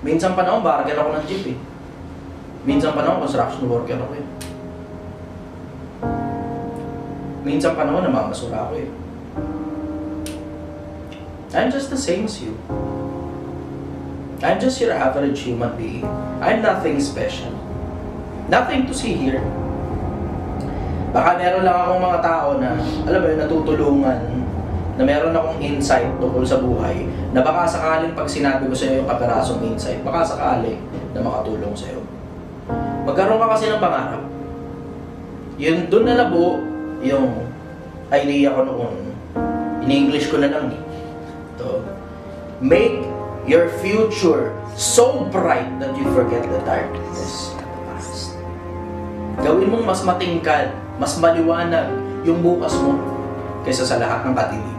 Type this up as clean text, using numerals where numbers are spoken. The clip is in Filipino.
Minsan pa naman, barker ako ng jeep eh. Minsan pa naman, construction worker ako eh. Minsan pa naman, namamasura ako eh. I'm just the same as you. I'm just your average human being. I'm nothing special. Nothing to see here. Baka meron lang akong mga tao na, alam mo yun, natutulungan, na meron akong insight tungkol sa buhay, na baka sakaling pag sinabi ko sa iyo yung kaperasong insight, baka sakaling na makatulong sa iyo. Magkaroon ka kasi ng pangarap. Yun, doon na nabuo yung idea ko noon. In-English ko na lang eh. Ito. Make your future so bright that you forget the darkness of the past. Gawin mong mas matingkad, mas maliwanag yung bukas mo kaysa sa lahat ng katili.